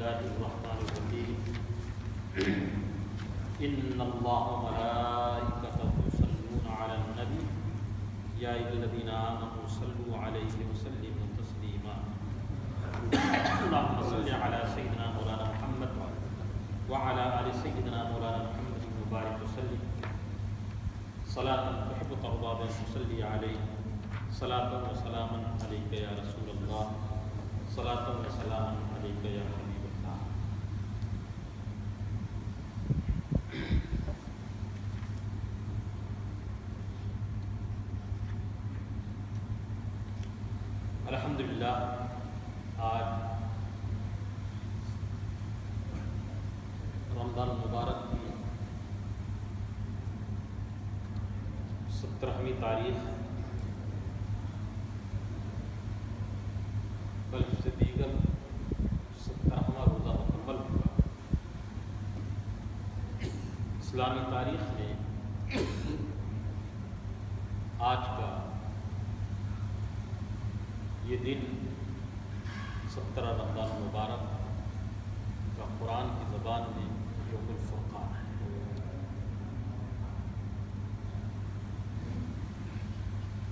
الله الرحمن الرحيم إن الله وملائكته يصلون على النبي يا أيها الذين آمنوا صلوا عليه وسلموا تسليما اللهم صل على سيدنا مولانا محمد وعلى آل سيدنا مولانا محمد وبارك وسلم صلاة تحب ترضى بها صلي عليه صلاة وسلاما عليك يا رسول الله صلاة وسلاما عليك يا حبيب الله. الحمدللہ آج رمضان المبارک کی 17ویں تاریخ بلکہ سے دیگر 17واں روزہ مکمل ہوا. اسلامی تاریخ میں آج کا یہ دن 17 رمضان المبارک کا قرآن کی زبان میں یوم الفرقان ہے.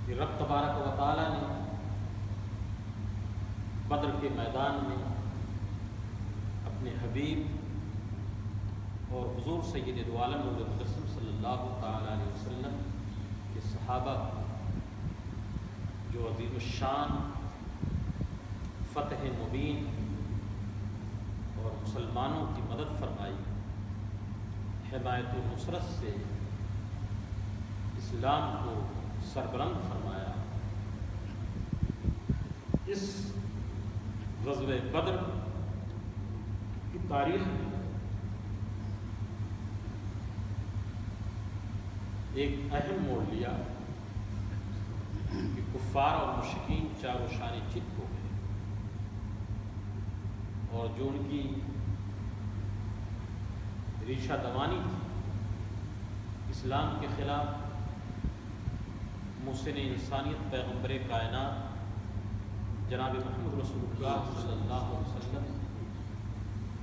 یہ رب تبارک و تعالی نے بدر کے میدان میں اپنے حبیب اور حضور سید دو عالم نور مجسم صلی اللہ تعالی علیہ وسلم کے صحابہ جو عظیم الشان فتح مبین اور مسلمانوں کی مدد فرمائی، حمایت و نصرت سے اسلام کو سربلند فرمایا، اس غزوہ بدر کی تاریخ میں ایک اہم موڑ لیا کہ کفار اور مشرکین چاروں شانے چت ہو گئے اور جو ان کی ریشہ دوانی تھی اسلام کے خلاف، محسن انسانیت پیغمبر کائنات جناب محمد رسول اللہ صلی اللہ علیہ وسلم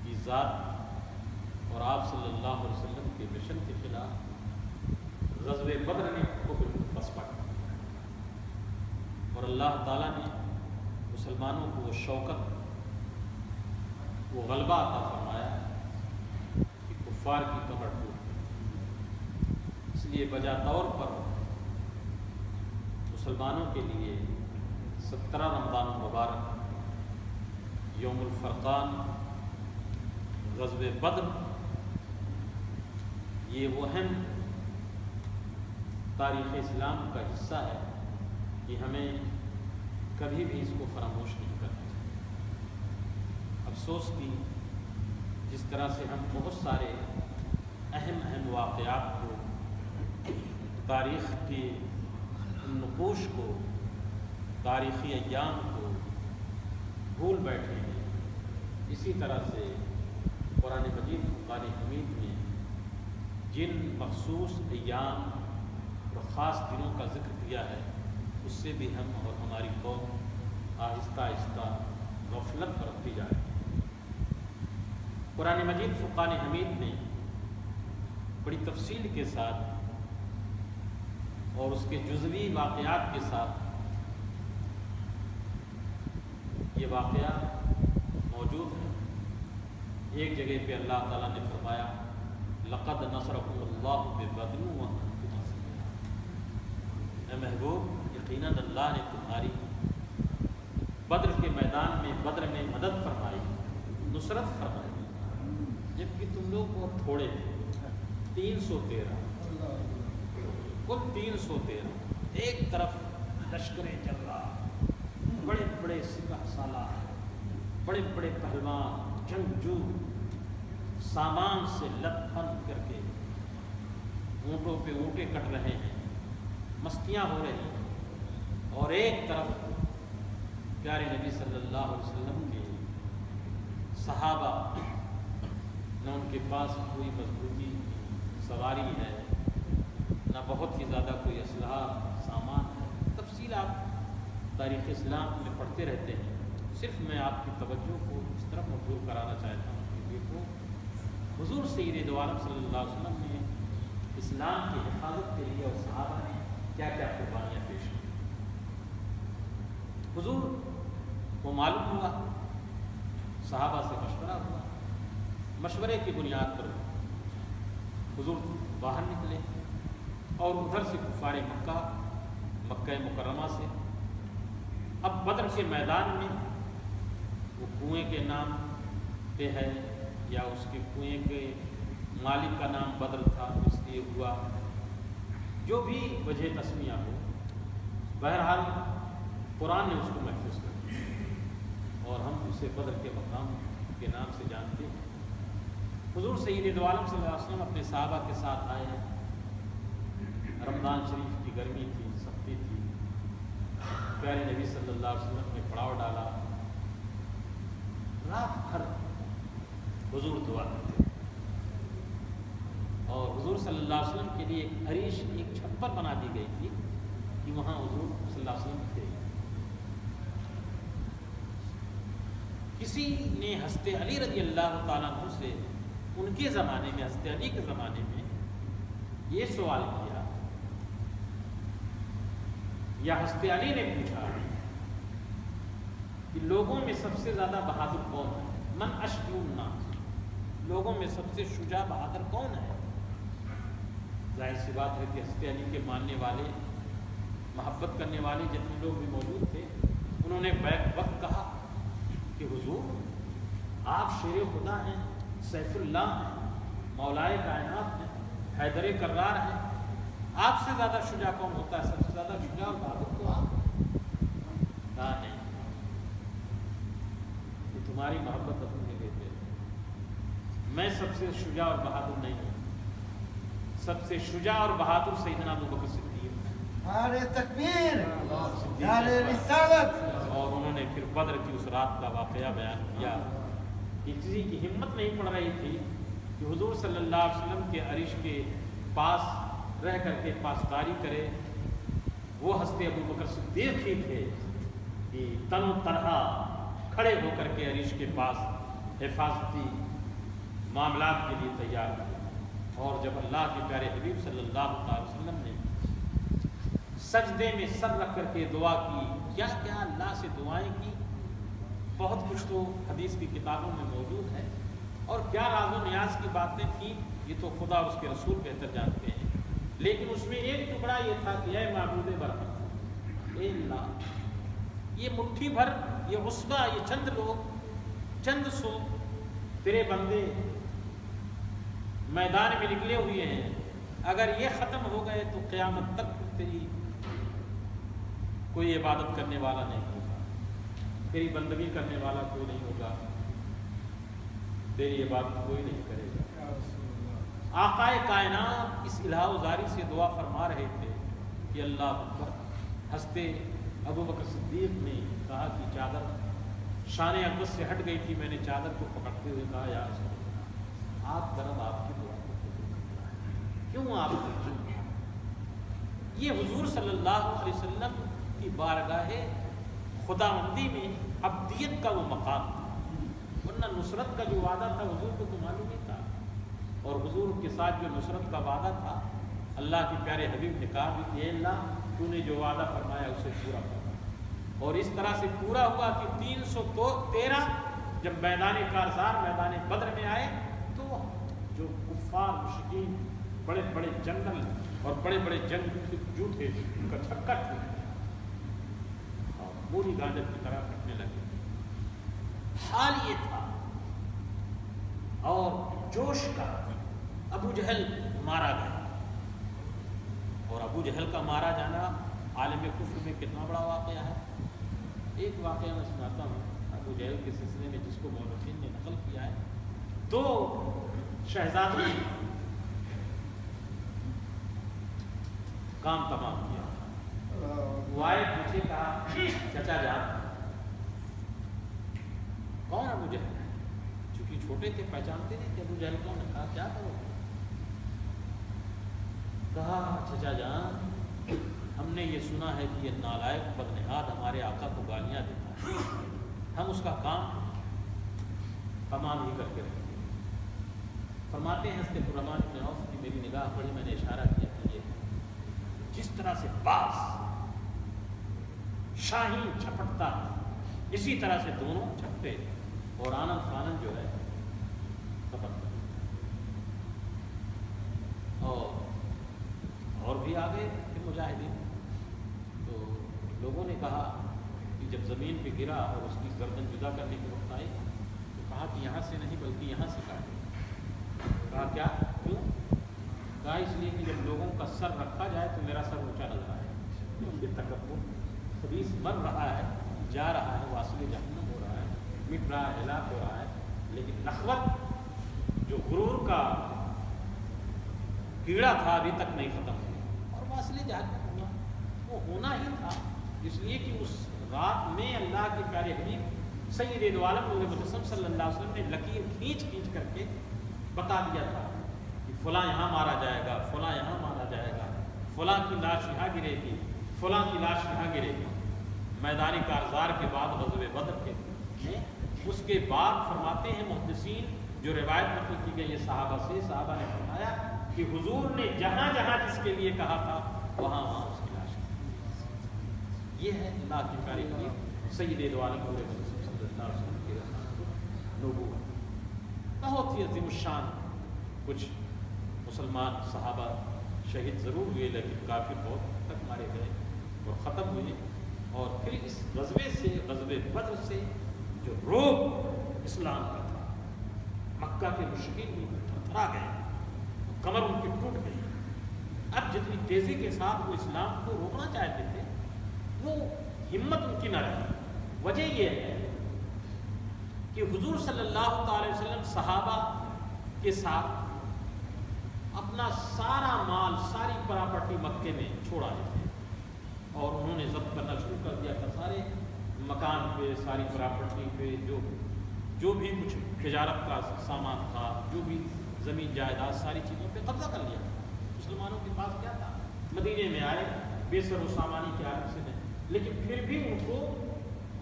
کی ذات اور آپ صلی اللہ علیہ وسلم کے مشن کے خلاف غزوہ بدر نے کو بالکل پسپا کیا اور اللہ تعالیٰ نے مسلمانوں کو وہ شوکت، وہ غلبہ عطا فرمایا کہ کفار کی کمر ٹوٹ گئی. اس لیے بجا طور پر مسلمانوں کے لیے 17 رمضان المبارک یوم الفرقان غزوہ بدر یہ وہ اہم تاریخ اسلام کا حصہ ہے کہ ہمیں کبھی بھی اس کو فراموش نہیں کرنا چاہیے. افسوس کی جس طرح سے ہم بہت سارے اہم واقعات کو، تاریخ کے نقوش کو، تاریخی ایام کو بھول بیٹھے ہیں، اسی طرح سے قرآن مجید فرقان حمید میں جن مخصوص ایام اور خاص دنوں کا ذکر کیا ہے اس سے بھی ہم اور ہماری قوم آہستہ آہستہ غفلت برتتی جا رہی ہے. قرآن مجید فرقان حمید میں بڑی تفصیل کے ساتھ اور اس کے جزوی واقعات کے ساتھ یہ واقعہ موجود ہے. ایک جگہ پہ اللہ تعالیٰ نے فرمایا لقد نصرکم اللہ ببدر وانتم اذلہ، اے محبوب یقیناً اللہ نے تمہاری بدر کے میدان میں بدر میں مدد فرمائی، نصرت فرمائی، جبکہ تم لوگ بہت تھوڑے تھے. 313 وہ 313 ایک طرف لشکر جرہ، بڑے بڑے سپہ سالار، بڑے بڑے پہلوان، جنگجو سامان سے لت پن کر کے اونٹوں پہ اونٹے کٹ رہے ہیں، مستیاں ہو رہی ہیں، اور ایک طرف پیارے نبی صلی اللہ علیہ وسلم کے صحابہ، نہ ان کے پاس کوئی مضبوطی سواری ہے، نہ بہت ہی زیادہ کوئی اسلحہ سامان ہے. تفصیلات تاریخ اسلام میں پڑھتے رہتے ہیں. صرف میں آپ کی توجہ کو اس طرف مبذول کرانا چاہتا ہوں کہ دیکھو حضور سید دو عالم صلی اللہ علیہ وسلم نے اسلام کی حفاظت کے لیے اور صحابہ نے کیا کیا قربانیاں پیش کی. حضور کو معلوم ہوا، صحابہ سے مشورہ ہوا، مشورے کی بنیاد پر حضور باہر نکلے اور ادھر سے کفار مکہ مکرمہ سے اب بدر کے میدان میں، وہ کنویں کے نام پہ ہے یا اس کے کنویں کے مالک کا نام بدر تھا اس لیے ہوا، جو بھی وجہ تسمیہ ہو، بہرحال قرآن نے اس کو محفوظ کر دیا اور ہم اسے بدر کے مقام کے نام سے جانتے ہیں. حضور سید دو عالم صلی اللہ علیہ وسلم اپنے صحابہ کے ساتھ آئے ہیں. رمضان شریف کی گرمی تھی، سختی تھی، پیارے نبی صلی اللہ علیہ وسلم نے پڑاؤ ڈالا، رات بھر حضور دعا کرتے اور حضور صلی اللہ علیہ وسلم کے لیے ایک عریش، ایک چھپر بنا دی گئی تھی کہ وہاں حضور صلی اللہ علیہ وسلم تھے. کسی نے حضرت علی رضی اللہ تعالیٰ عنہ سے ان کے زمانے میں، حضرت علی کے زمانے میں یہ سوال کیا یا حضرت علی نے پوچھا کہ لوگوں میں سب سے زیادہ بہادر کون ہے؟ من اشجع الناس، لوگوں میں سب سے شجاع بہادر کون ہے؟ ظاہر سی بات ہے کہ حضرت علی کے ماننے والے، محبت کرنے والے جتنے لوگ بھی موجود تھے، انہوں نے بیک وقت کہا کہ حضور آپ شیر خدا ہیں، سیف اللہ ہیں، مولائے کائنات ہیں، حیدر کرار ہیں، آپ سے زیادہ شجاع کون ہوتا ہے؟ سب سے زیادہ شجاع اور بہادر تو آپ. کہا نہیں، یہ تمہاری محبت اپنے لیے، میں سب سے شجاع اور بہادر نہیں ہوں. سب سے شجاع اور بہادر سیدنا ابوبکر صدیق، نعرہ تکبیر، نعرہ رسالت. اور انہوں نے پھر بدر کی اس رات کا واقعہ بیان کیا کہ کسی کی ہمت نہیں پڑ رہی تھی کہ حضور صلی اللہ علیہ وسلم کے عرش کے پاس رہ کر کے پاسداری کرے. وہ حضرت ابوبکر صدیق ہی تھے کہ تن و تنہا کھڑے ہو کر کے عرش کے پاس حفاظتی معاملات کے لیے تیار تھے. اور جب اللہ کے پیارے حبیب صلی اللہ علیہ وسلم نے سجدے میں سر رکھ کر کے دعا کی، کیا کیا اللہ سے دعائیں کی، بہت کچھ تو حدیث کی کتابوں میں موجود ہے، اور کیا راز و نیاز کی باتیں تھیں یہ تو خدا اور اس کے رسول بہتر جانتے ہیں. لیکن اس میں ایک ٹکڑا یہ تھا کہ اے معبود برحق، اے اللہ، یہ مٹھی بھر، یہ عصبہ، یہ چند لوگ، چند سو تیرے بندے میدان میں نکلے ہوئے ہیں، اگر یہ ختم ہو گئے تو قیامت تک تیری کوئی عبادت کرنے والا نہیں ہوگا، تیری بندگی کرنے والا کوئی نہیں ہوگا، تیری عبادت کوئی نہیں کرے گا. آقائے کائنات اس الہا و زاری سے دعا فرما رہے تھے کہ اللہ اکبر. حضرت ابوبکر صدیق نے کہا کہ چادر شان اقدس سے ہٹ گئی تھی، میں نے چادر کو پکڑتے ہوئے کہا یا رسول اللہ، آپ درد آپ کی دعا کو قبول کرتا ہے، کیوں آپ کو؟ یہ حضور صلی اللہ علیہ وسلم کی بارگاہ خداوندی میں عبدیت کا وہ مقام تھا، ورنہ نصرت کا جو وعدہ تھا حضور کو تو معلوم ہی تھا. اور حضور کے ساتھ جو نصرت کا وعدہ تھا، اللہ کے پیارے حبیب نے کہا کہ اے اللہ، تو نے جو وعدہ فرمایا اسے پورا کرنا. اور اس طرح سے پورا ہوا کہ 313 جب میدان کارزار، میدان بدر میں آئے تو جو کفار مشرکین بڑے بڑے جنگل اور بڑے بڑے جنگ جو تھے ان کا چھکا ٹوٹ گیا اور پوری گاجر کی طرح کٹنے لگے. حال یہ تھا اور جوش کا. ابو جہل مارا گیا، اور ابو جہل کا مارا جانا عالم کفر میں کتنا بڑا واقعہ ہے. ایک واقعہ میں سناتا ہوں ابو جہل کے سلسلے میں جس کو مورخین نے نقل کیا ہے. دو شہزادوں نے کام تمام کیا. وہ آئے مجھے کہا چچا جان کون ابو جہل ہے؟ چونکہ چھوٹے تھے پہچانتے نہیں تھے ابو جہل کون ہے. کہا کیا کرو؟ کہا چچا جان ہم نے یہ سنا ہے کہ یہ نالائق بدنہاد ہمارے آقا کو گالیاں دیتا ہے. ہم اس کا کام تمام ہی کر کے رہیں گے۔ فرماتے ہیں حضرت عبدالرحمن بن عوف کی میری نگاہ پڑی، میں نے اشارہ کیا کہ یہ جس طرح سے باز شاہین چھپٹتا ہے اسی طرح سے دونوں چھپتے اور آنند فانند جو ہے ختم کر اور بھی آگے پھر مجاہدین تو لوگوں نے کہا کہ جب زمین پہ گرا اور اس کی گردن جدا کرنے کی وقت آئی تو کہا کہ یہاں سے نہیں بلکہ یہاں سے کاٹے۔ کہا کیا کیوں؟ کہا اس لیے کہ جب لوگوں کا سر رکھا جائے تو میرا سر اونچا نظر آئے۔ یہ تکبر خبیث مر رہا ہے، جا رہا ہے، واصل جہنم ہو رہا ہے، مٹ رہا ہے، ہلاک ہو رہا ہے، لیکن نخوت جو غرور کا کیڑا تھا ابھی تک نہیں ختم ہوا اور واصل جہنم ہونا وہ ہونا ہی تھا، اس لیے کہ اس رات میں اللہ کے پیارے حبیب سید دو عالم نور مجسم صلی اللہ علیہ وسلم نے لکیر کھینچ کر کے بتا دیا تھا کہ فلاں یہاں مارا جائے گا، فلاں یہاں مارا جائے گا، فلاں کی لاش یہاں گرے گی، فلاں کی لاش یہاں گرے گی۔ میدان کارزار کے بعد غزوہ بدر کے اس کے بعد فرماتے ہیں محدثین جو روایت نقل کی گئی ہے صحابہ سے، صحابہ نے فرمایا کہ حضور نے جہاں جہاں جس کے لیے کہا تھا وہاں وہاں اس کی لاش گری۔ یہ ہے اللہ کی پیاری حبیب سید دو عالم صلی اللہ علیہ وسلم کی نبوت۔ بہت ہی عظیم الشان کچھ مسلمان صحابہ شہید ضرور ہوئے لیکن کافر بہت تک مارے گئے اور ختم ہوئے، اور پھر اس غزوے سے، غزوہ بدر سے جو روب اسلام کا تھا، مکہ کے مشرکین بھی تھرتھرا گئے، کمر ان کی ٹوٹ گئی۔ اب جتنی تیزی کے ساتھ وہ اسلام کو روکنا چاہتے تھے وہ ہمت ان کی نہ رہی۔ وجہ یہ ہے کہ حضور صلی اللہ تعالی وسلم صحابہ کے ساتھ اپنا سارا مال، ساری پراپرٹی مکے میں چھوڑا دیتے اور انہوں نے ضبط کرنا شروع کر دیا تھا، سارے مکان پہ، ساری پراپرٹی پہ، جو بھی کچھ تجارت کا سامان تھا، جو بھی زمین جائیداد، ساری چیزوں پہ قبضہ کر لیا تھا۔ مسلمانوں کے پاس کیا تھا؟ مدینے میں آئے بے سر و سامانی کے عالم سے نہیں، لیکن پھر بھی ان کو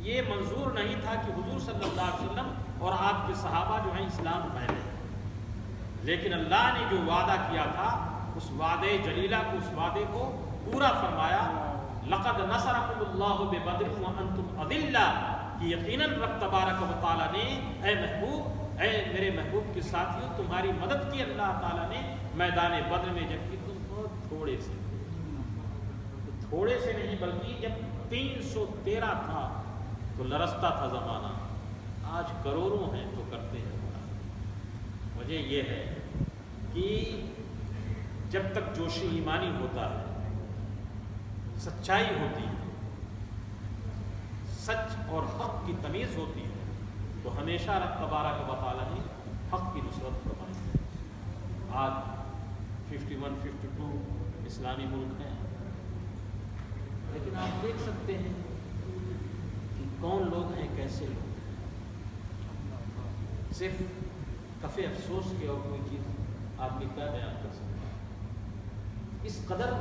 یہ منظور نہیں تھا کہ حضور صلی اللہ علیہ وسلم اور آپ کے صحابہ جو ہیں اسلام پہلے، لیکن اللہ نے جو وعدہ کیا تھا اس وعدے جلیلہ کو، اس وعدے کو پورا فرمایا۔ لقد نصرکم اللہ ببدر وانتم اذلہ، کہ یقیناً رب تبارک و تعالیٰ نے اے محبوب، اے میرے محبوب کے ساتھیوں، تمہاری مدد کی اللہ تعالیٰ نے میدان بدر میں، جبکہ تم بہت تھوڑے سے نہیں بلکہ جب 313 تھا تو لرزتا تھا زمانہ، آج کروڑوں ہیں تو کرتے ہیں بڑا۔ وجہ یہ ہے کہ جب تک جوش ایمانی ہوتا ہے، سچائی ہوتی ہے، سچ اور حق کی تمیز ہوتی ہے، تو ہمیشہ رب تبارک و تعالیٰ نے حق کی نصرت فرمائی ہے۔ آج 51 52 اسلامی ملک ہیں، لیکن آپ دیکھ سکتے ہیں کہ کون لوگ ہیں، کیسے لوگ ہیں۔ صرف کفِ افسوس کے اور کوئی چیز آپ کی کیا بیان کر سکتے ہیں۔ اس قدر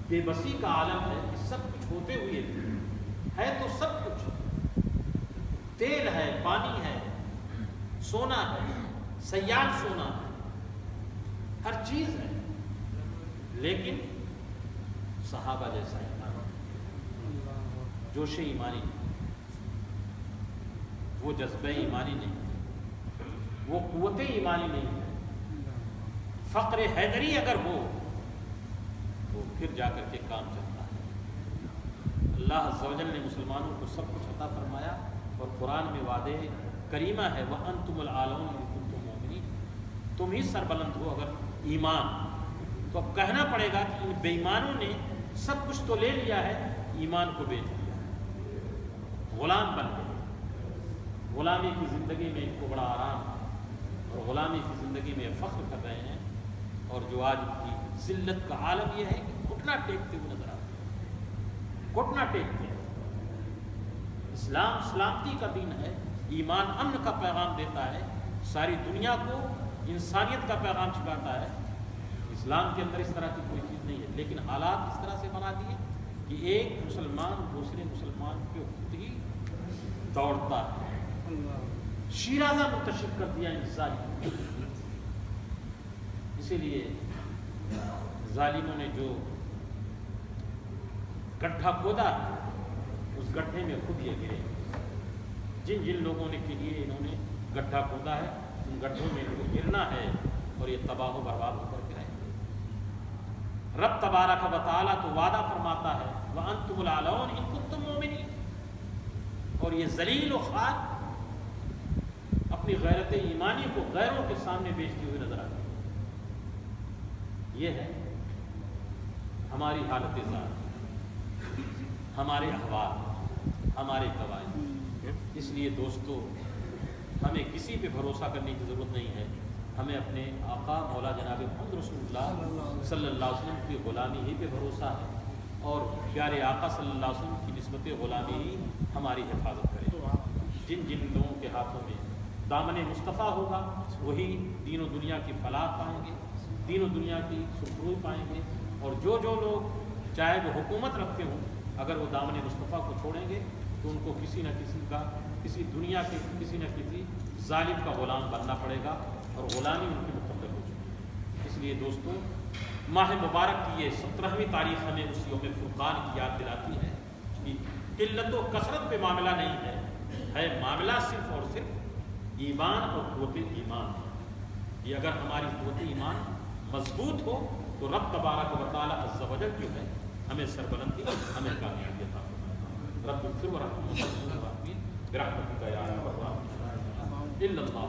بے بسی کا عالم ہے کہ سب کچھ ہوتے ہوئے ہے تو سب کچھ، تیل ہے، پانی ہے، سونا ہے، سیال سونا ہے، ہر چیز ہے، لیکن صحابہ جیسا ایمان، جوش ایمانی نہیں، وہ جذبہ ایمانی نہیں، وہ قوت ایمانی نہیں ہے۔ فقر حیدری اگر ہو تو پھر جا کر کے کام چلتا ہے۔ اللہ عز و جل نے مسلمانوں کو سب کچھ عطا فرمایا اور قرآن میں وعدے کریمہ ہے وَأَنْتُمُ الْأَعْلَوْنَ إِن كُنتُم مُؤْمِنِينَ، تم ہی سربلند ہو اگر ایمان۔ تو اب کہنا پڑے گا کہ ان بے ایمانوں نے سب کچھ تو لے لیا ہے، ایمان کو بیچ دیا، غلام بن گئے۔ غلامی کی زندگی میں ان کو بڑا آرام ہے اور غلامی کی زندگی میں فخر کر رہے ہیں، اور جو آج کی ذلت کا عالم یہ ہے کہ گھٹنا ٹیکتے ہوئے نظر آتے ہیں، گھٹنا ٹیکتے ہیں۔ اسلام سلامتی کا دین ہے، ایمان امن کا پیغام دیتا ہے، ساری دنیا کو انسانیت کا پیغام چھکاتا ہے۔ اسلام کے اندر اس طرح کی کوئی چیز نہیں ہے، لیکن حالات اس طرح سے بنا دیے کہ ایک مسلمان دوسرے مسلمان کے خود ہی دوڑتا ہے، شیرازہ منتشر کر دیا ان ظالموں نے۔ اسی لیے ظالموں نے جو گڈھا کھودا اس گڈھے میں خود یہ گرے۔ جن جن لوگوں نے کے لیے انہوں نے گڈھا کھودا ہے ان گڈھوں میں ان کو گرنا ہے اور یہ تباہ و برباد ہو کر گریں۔ رب تبارک و تعالیٰ تو وعدہ فرماتا ہے وَأَنْتُمُ الْأَعْلَوْنَ إِن كُنتُم مُؤْمِنِينَ، اور یہ ذلیل و خوار اپنی غیرت ایمانی کو غیروں کے سامنے بیچتی ہوئی نظر آتی ہے۔ یہ ہے ہماری حالت ذات، ہمارے احوال، ہمارے قواعد۔ اس لیے دوستو ہمیں کسی پہ بھروسہ کرنے کی ضرورت نہیں ہے، ہمیں اپنے آقا مولا جناب محمد رسول اللہ صلی اللہ علیہ وسلم کی غلامی ہی پہ بھروسہ ہے، اور پیارے آقا صلی اللہ علیہ وسلم کی نسبت غلامی ہی ہماری حفاظت کرے۔ جن جن لوگوں کے ہاتھوں میں دامن مصطفیٰ ہوگا وہی دین و دنیا کی فلاح پائیں گے، دین و دنیا کی سرخروئی پائیں گے، اور جو جو لوگ چاہے وہ حکومت رکھتے ہوں اگر وہ دامن مصطفیٰ کو چھوڑیں گے تو ان کو کسی نہ کسی کا، کسی دنیا کے کسی نہ کسی ظالم کا غلام بننا پڑے گا، اور غلامی ان کی مکمل ہو چکی ہے۔ اس لیے دوستو ماہ مبارک کی یہ 17ویں تاریخ ہمیں اس یوم فرقان کی یاد دلاتی ہے کہ قلت و کثرت پہ معاملہ نہیں ہے معاملہ صرف اور صرف ایمان اور قوت ایمان ہے۔ یہ اگر ہماری قوت ایمان مضبوط ہو تو رب تبارک و تعالی عز و جل جو ہے ہمیں سربلندی، ہمیں کامیابی عطا فرمائے۔ رب اغفر ورحمۃ برحمتک یا ارحم الراحمین الا اللہ۔